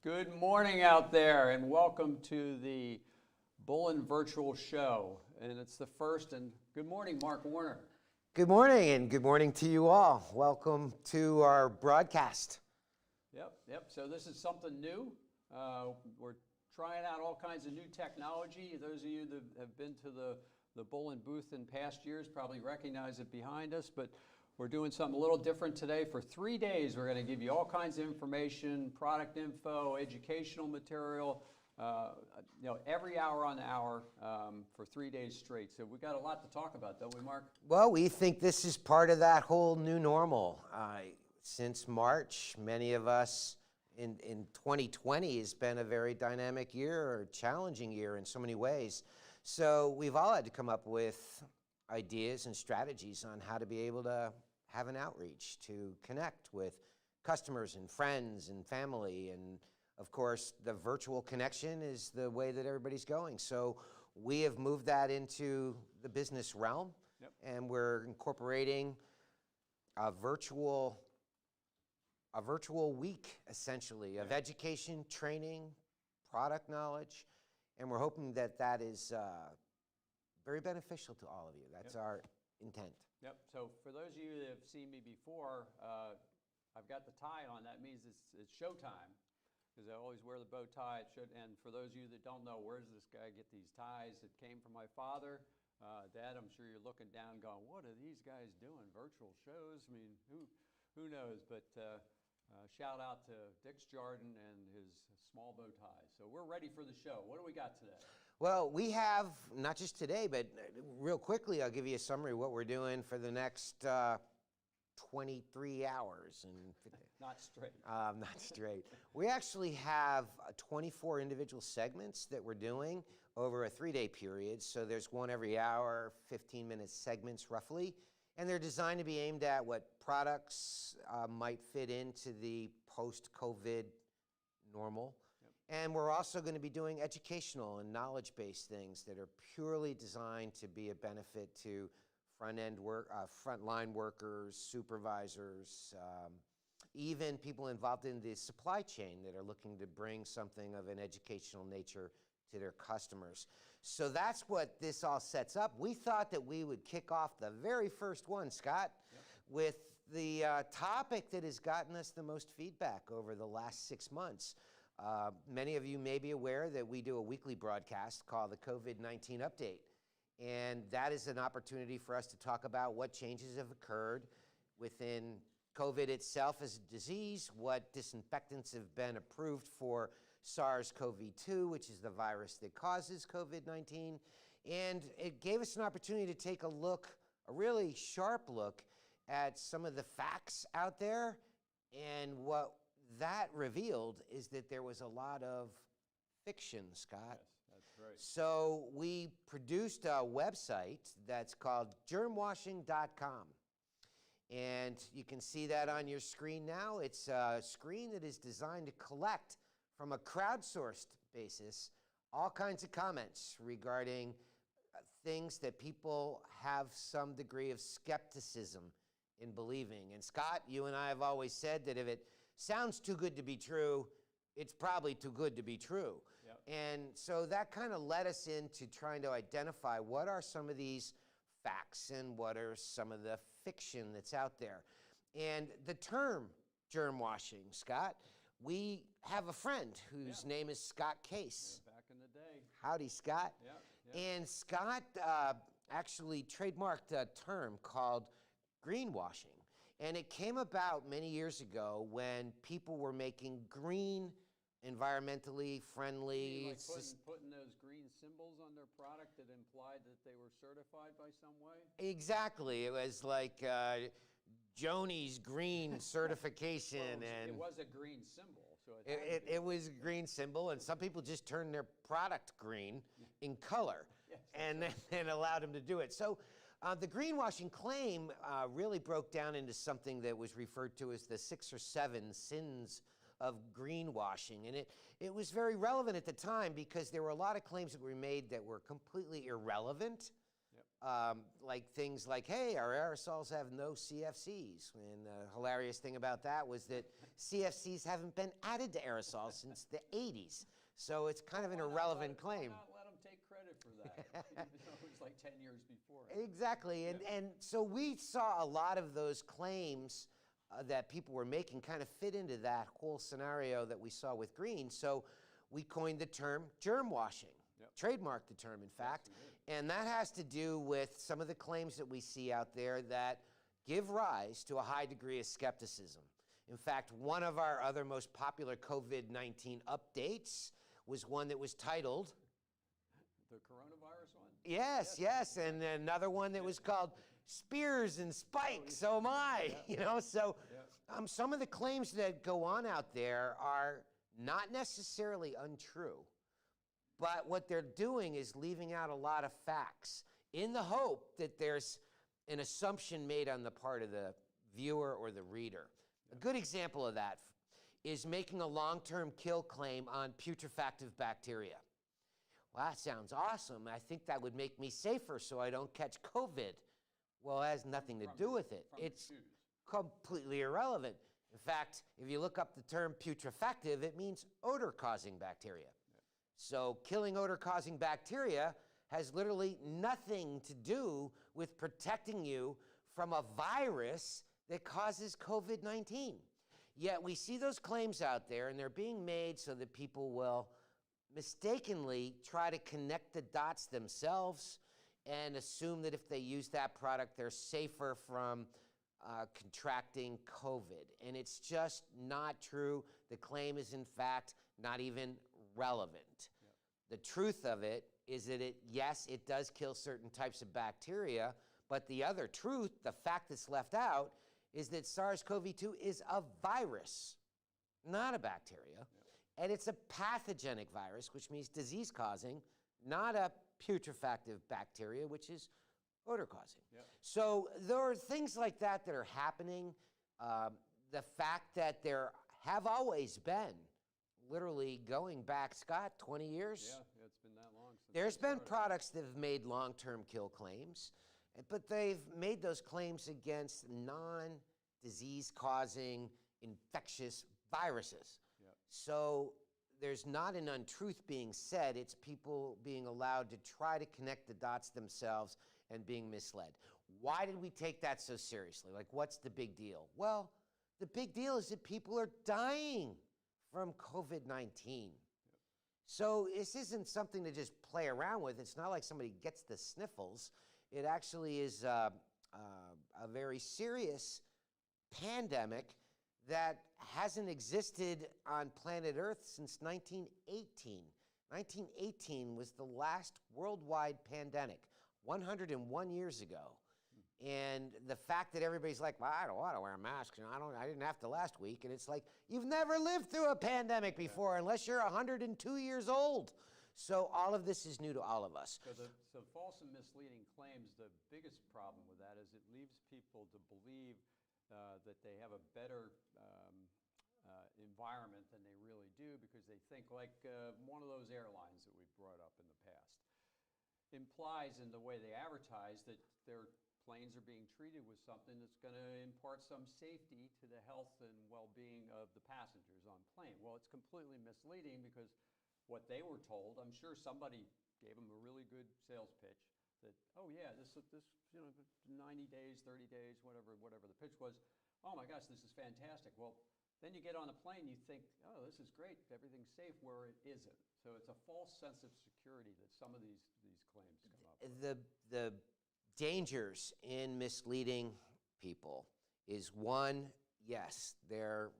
Good morning out there, and welcome to the Bullen Virtual Show. And it's the first, and good morning, Mark Warner. Good morning, and good morning to you all. Welcome to our broadcast. Yep. So this is something new. We're trying out all kinds of new technology. Those of you that have been to the Bullen booth in past years probably recognize it behind us, but we're doing something a little different today. For 3 days, we're going to give you all kinds of information, product info, educational material, every hour on the hour for 3 days straight. So we've got a lot to talk about, don't we, Mark? Well, we think this is part of that whole new normal. Since March, many of us in 2020 has been a very dynamic year, or challenging year in so many ways. So we've all had to come up with ideas and strategies on how to be able to have an outreach, to connect with customers and friends and family. And of course, the virtual connection is the way that everybody's going. So we have moved that into the business realm, and we're incorporating a virtual week, essentially, of education, training, product knowledge, and we're hoping that that is very beneficial to all of you. That's our intent. So for those of you that have seen me before, I've got the tie on. That means it's showtime, because I always wear the bow tie. And for those of you that don't know, where does this guy get these ties? It came from my father. Dad, I'm sure you're looking down going, what are these guys doing? Virtual shows? I mean, who knows? But shout out to Dick's Jordan and his small bow ties. So we're ready for the show. What do we got today? Well, we have, not just today, but real quickly, I'll give you a summary of what we're doing for the next 23 hours. Not straight. Not straight. We actually have 24 individual segments that we're doing over a 3-day period. So there's one every hour, 15-minute segments roughly. And they're designed to be aimed at what products might fit into the post-COVID normal. And we're also going to be doing educational and knowledge-based things that are purely designed to be a benefit to frontline workers, supervisors, even people involved in the supply chain that are looking to bring something of an educational nature to their customers. So that's what this all sets up. We thought that we would kick off the very first one, Scott, with the topic that has gotten us the most feedback over the last 6 months. Many of you may be aware that we do a weekly broadcast called the COVID-19 Update. And that is an opportunity for us to talk about what changes have occurred within COVID itself as a disease, what disinfectants have been approved for SARS-CoV-2, which is the virus that causes COVID-19. And it gave us an opportunity to take a really sharp look at some of the facts out there. And what that revealed is that there was a lot of fiction, Scott. Yes, that's right. So we produced a website that's called germwashing.com. And you can see that on your screen now. It's a screen that is designed to collect, from a crowdsourced basis, all kinds of comments regarding things that people have some degree of skepticism in believing. And Scott, you and I have always said that if it sounds too good to be true, it's probably too good to be true. And so that kind of led us into trying to identify what are some of these facts and what are some of the fiction that's out there. And the term germ washing, Scott, we have a friend whose name is Scott Case. Back in the day. Howdy, Scott. Yeah. And Scott actually trademarked a term called greenwashing. And it came about many years ago when people were making green, environmentally friendly. Like putting those green symbols on their product that implied that they were certified by some way? Exactly. It was like Joni's green certification. It was a green symbol. So it was a green symbol, and some people just turned their product green in color and then allowed them to do it. So the greenwashing claim really broke down into something that was referred to as the 6 or 7 sins of greenwashing. And it was very relevant at the time because there were a lot of claims that were made that were completely irrelevant like things like, hey, our aerosols have no CFCs. And the hilarious thing about that was that CFCs haven't been added to aerosols since the 80s. So it's kind of an irrelevant claim. Why not let them take credit for that? It was like 10 years before. Exactly. And so we saw a lot of those claims that people were making kind of fit into that whole scenario that we saw with green. So we coined the term germ washing, trademarked the term, in fact. And that has to do with some of the claims that we see out there that give rise to a high degree of skepticism. In fact, one of our other most popular COVID-19 updates was one that was titled... The coronavirus one? Yes, yes, and another one that was called Spears and Spikes, oh my, you know, so some of the claims that go on out there are not necessarily untrue, but what they're doing is leaving out a lot of facts in the hope that there's an assumption made on the part of the viewer or the reader. A good example of that is making a long-term kill claim on putrefactive bacteria. Well, that sounds awesome. I think that would make me safer so I don't catch COVID. Well, it has nothing to do with it. It's completely irrelevant. In fact, if you look up the term putrefactive, it means odor-causing bacteria. So killing odor-causing bacteria has literally nothing to do with protecting you from a virus that causes COVID-19. Yet we see those claims out there, and they're being made so that people will mistakenly try to connect the dots themselves and assume that if they use that product, they're safer from contracting COVID. And it's just not true. The claim is, in fact, not even relevant. The truth of it is that yes, it does kill certain types of bacteria, but the other truth, the fact that's left out, is that SARS-CoV-2 is a virus, not a bacteria. And it's a pathogenic virus, which means disease-causing, not a putrefactive bacteria, which is odor-causing. So there are things like that that are happening. The fact that there have always been, literally going back, Scott, 20 years? Yeah, it's been that long since There's been products that have made long-term kill claims, but they've made those claims against non-disease-causing infectious viruses. So there's not an untruth being said, it's people being allowed to try to connect the dots themselves and being misled. Why did we take that so seriously? Like, what's the big deal? Well, the big deal is that people are dying from COVID-19. So this isn't something to just play around with. It's not like somebody gets the sniffles. It actually is a very serious pandemic that hasn't existed on planet Earth since 1918. 1918 was the last worldwide pandemic, 101 years ago. And the fact that everybody's like, well, I don't want to wear a mask, and I didn't have to last week, and it's like, you've never lived through a pandemic before unless you're 102 years old. So all of this is new to all of us. So false and misleading claims, the biggest problem with that is it leaves people to believe that they have a better environment than they really do, because they think, like one of those airlines that we've brought up in the past implies in the way they advertise that their planes are being treated with something that's going to impart some safety to the health and well-being of the passengers on plane. Well, it's completely misleading, because what they were told, I'm sure somebody gave them a really good sales pitch that, oh yeah, this 90 days, 30 days, whatever the pitch was. Oh my gosh, this is fantastic. Well, then you get on a plane, you think, oh, this is great, everything's safe, where it isn't. So it's a false sense of security that some of these claims come up with. The dangers in misleading people is, one, yes, they're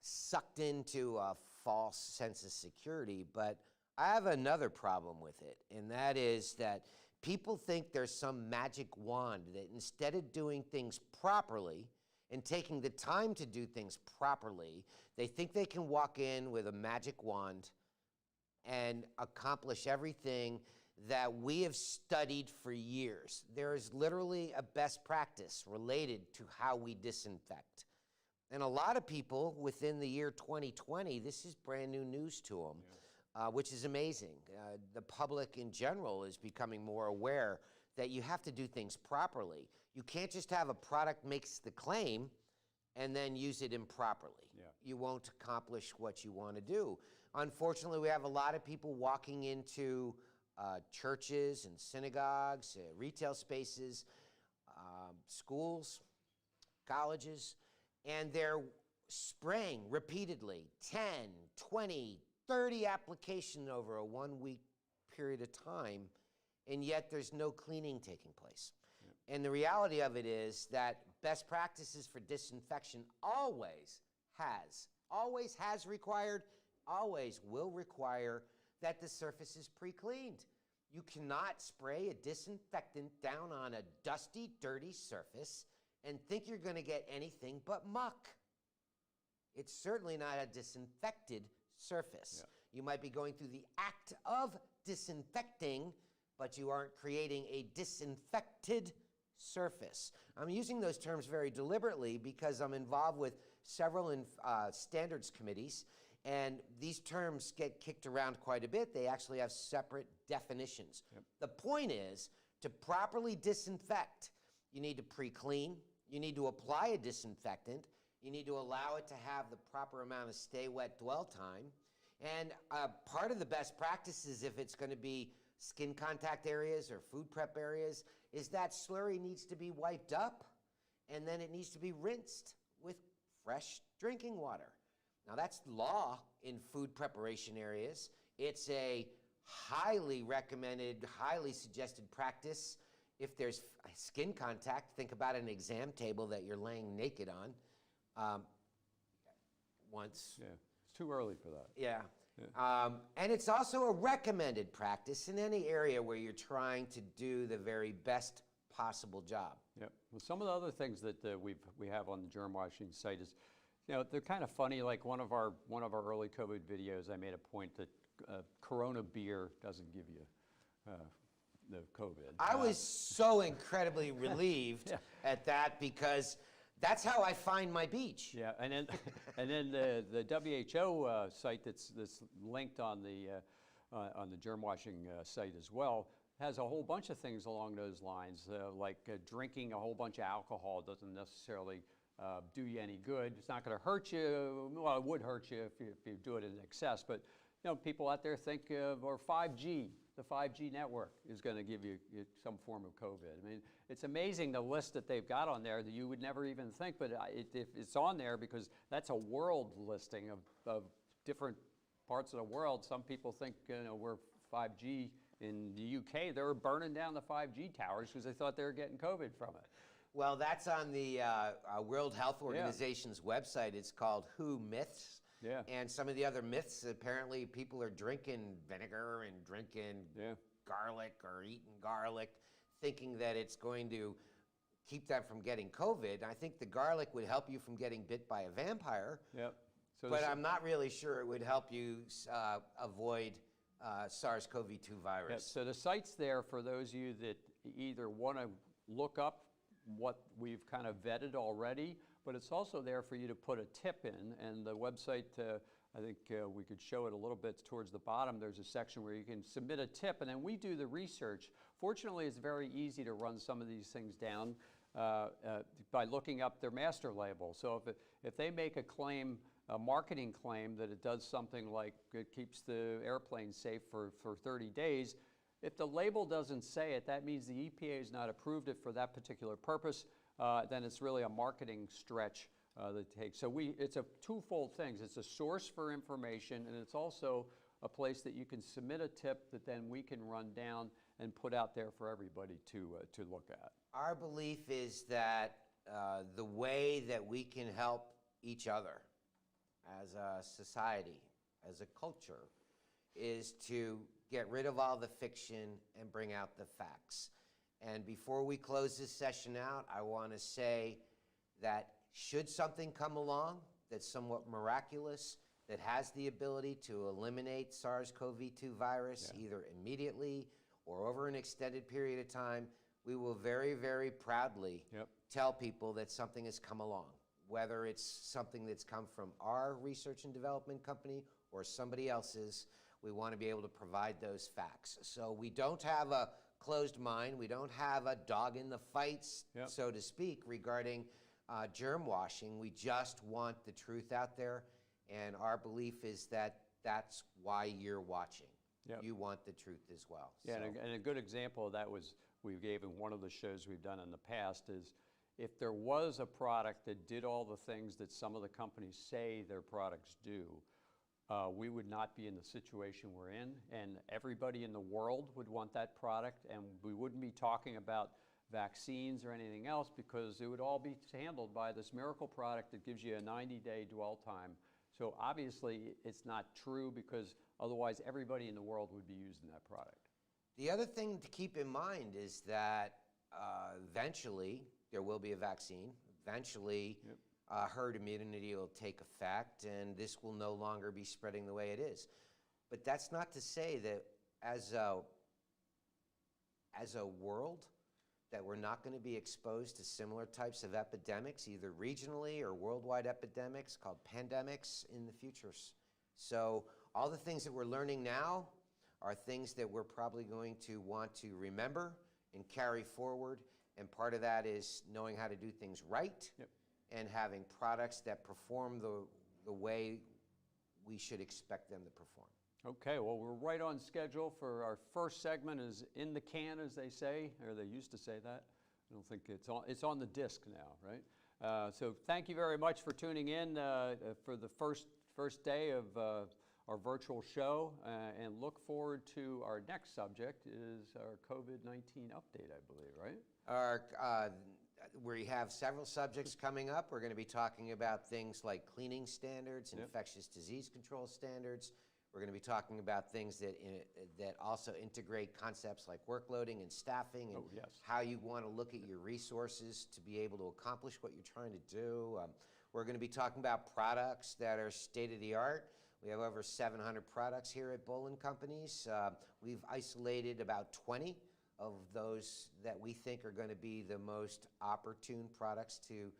sucked into a false sense of security, but I have another problem with it, and that is that people think there's some magic wand that instead of doing things properly and taking the time to do things properly, they think they can walk in with a magic wand and accomplish everything that we have studied for years. There is literally a best practice related to how we disinfect. And a lot of people within the year 2020, this is brand new news to them, which is amazing. The public in general is becoming more aware that you have to do things properly. You can't just have a product makes the claim and then use it improperly. Yeah. You won't accomplish what you want to do. Unfortunately, we have a lot of people walking into churches and synagogues, retail spaces, schools, colleges, and they're spraying repeatedly 10, 20, 30 applications over a 1-week period of time, and yet there's no cleaning taking place. Yep. And the reality of it is that best practices for disinfection always has required, always will require that the surface is pre-cleaned. You cannot spray a disinfectant down on a dusty, dirty surface and think you're going to get anything but muck. It's certainly not a disinfected surface. Yeah. You might be going through the act of disinfecting, but you aren't creating a disinfected surface. I'm using those terms very deliberately because I'm involved with several standards committees, and these terms get kicked around quite a bit. They actually have separate definitions. Yep. The point is, to properly disinfect, you need to pre-clean, you need to apply a disinfectant, you need to allow it to have the proper amount of stay wet dwell time, and part of the best practices, if it's going to be skin contact areas or food prep areas, is that slurry needs to be wiped up, and then it needs to be rinsed with fresh drinking water. Now, that's law in food preparation areas. It's a highly recommended, highly suggested practice. If there's skin contact, think about an exam table that you're laying naked on once. Yeah, it's too early for that. Yeah. Yeah. And it's also a recommended practice in any area where you're trying to do the very best possible job. Yeah. Well, some of the other things that we have on the germ washing site is, you know, they're kind of funny. Like one of our early COVID videos, I made a point that Corona beer doesn't give you the COVID. I was so incredibly relieved yeah. at that, because that's how I find my beach. Yeah, and then the WHO site that's linked on the germ washing site as well has a whole bunch of things along those lines, like drinking a whole bunch of alcohol doesn't necessarily do you any good. It's not going to hurt you. Well, it would hurt you if you do it in excess, but you know, people out there think or 5G. The 5G network is going to give you some form of COVID. I mean, it's amazing the list that they've got on there that you would never even think, but it's on there because that's a world listing of different parts of the world. Some people think, you know, we're 5G in the UK. They were burning down the 5G towers because they thought they were getting COVID from it. Well, that's on the World Health Organization's yeah. website. It's called Who Myths. Yeah. And some of the other myths, apparently people are drinking vinegar and drinking yeah. garlic or eating garlic, thinking that it's going to keep them from getting COVID. I think the garlic would help you from getting bit by a vampire. Yep. So but I'm not really sure it would help you avoid SARS-CoV-2 virus. Yeah, so the site's there for those of you that either want to look up what we've kind of vetted already, but it's also there for you to put a tip in, and the website, I think we could show it a little bit towards the bottom. There's a section where you can submit a tip, and then we do the research. Fortunately, it's very easy to run some of these things down by looking up their master label. So if they make a claim, a marketing claim that it does something like it keeps the airplane safe for 30 days, if the label doesn't say it, that means the EPA has not approved it for that particular purpose. Then it's really a marketing stretch that takes. So it's a twofold thing. It's a source for information, and it's also a place that you can submit a tip that then we can run down and put out there for everybody to look at. Our belief is that the way that we can help each other as a society, as a culture, is to get rid of all the fiction and bring out the facts. And before we close this session out, I want to say that should something come along that's somewhat miraculous, that has the ability to eliminate SARS-CoV-2 virus yeah. either immediately or over an extended period of time, we will very, very proudly yep. tell people that something has come along. Whether it's something that's come from our research and development company or somebody else's, we want to be able to provide those facts. So we don't have a closed mind. We don't have a dog in the fights, Yep. so to speak, regarding germ washing. We just want the truth out there, and our belief is that that's why you're watching. Yep. You want the truth as well. Yeah, So- and a good example of that was we gave in one of the shows we've done in the past is if there was a product that did all the things that some of the companies say their products do, we would not be in the situation we're in, and everybody in the world would want that product, and we wouldn't be talking about vaccines or anything else because it would all be handled by this miracle product that gives you a 90-day dwell time. So obviously it's not true because otherwise everybody in the world would be using that product. The other thing to keep in mind is that eventually there will be a vaccine. Eventually, Yep. Herd immunity will take effect, and this will no longer be spreading the way it is. But that's not to say that as a world, that we're not going to be exposed to similar types of epidemics, either regionally or worldwide epidemics called pandemics in the futures. So all the things that we're learning now are things that we're probably going to want to remember and carry forward. And part of that is knowing how to do things right. Yep. And having products that perform the way we should expect them to perform. Okay, well, we're right on schedule for our first segment is in the can, as they say, or they used to say that. I don't think it's on the disc now, right? So thank you very much for tuning in for the first day of our virtual show, and look forward to our next subject is our COVID-19 update, I believe, right? We have several subjects coming up. We're going to be talking about things like cleaning standards, Yep. infectious disease control standards. We're going to be talking about things that also integrate concepts like workloading and staffing, and Oh, yes. how you want to look at your resources to be able to accomplish what you're trying to do. We're going to be talking about products that are state-of-the-art. We have over 700 products here at Bullen Companies. We've isolated about 20 of those that we think are going to be the most opportune products to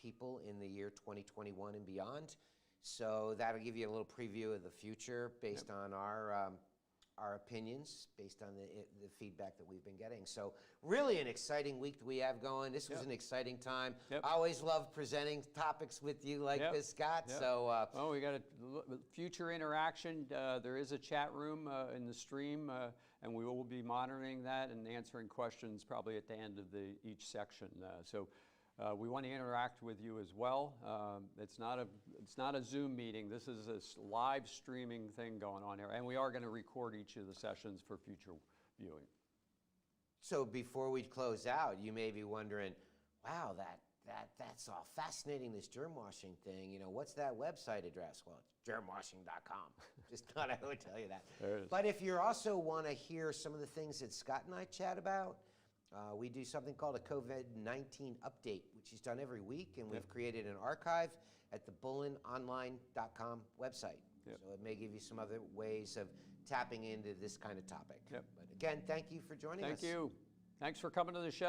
people in the year 2021 and beyond. So that'll give you a little preview of the future based Yep. on our opinions, based on the feedback that we've been getting. So really an exciting week that we have going. This was Yep. an exciting time. Yep. I always love presenting topics with you like Yep. this, Scott. Yep. So Oh, we got a future interaction. There is a chat room in the stream, and we will be monitoring that and answering questions probably at the end of each section. So we want to interact with you as well. It's not a Zoom meeting. This is a live streaming thing going on here, and we are going to record each of the sessions for future viewing. So before we close out, you may be wondering, wow, that's all fascinating, this germ washing thing. You know, what's that website address? Well, it's germwashing.com. Just thought I would tell you that. There it is. But if you also want to hear some of the things that Scott and I chat about, we do something called a COVID-19 update, which is done every week, and we've created an archive at the bullenonline.com website. Yep. So it may give you some other ways of tapping into this kind of topic. Yep. But again, thank you for joining us. Thank you. Thanks for coming to the show.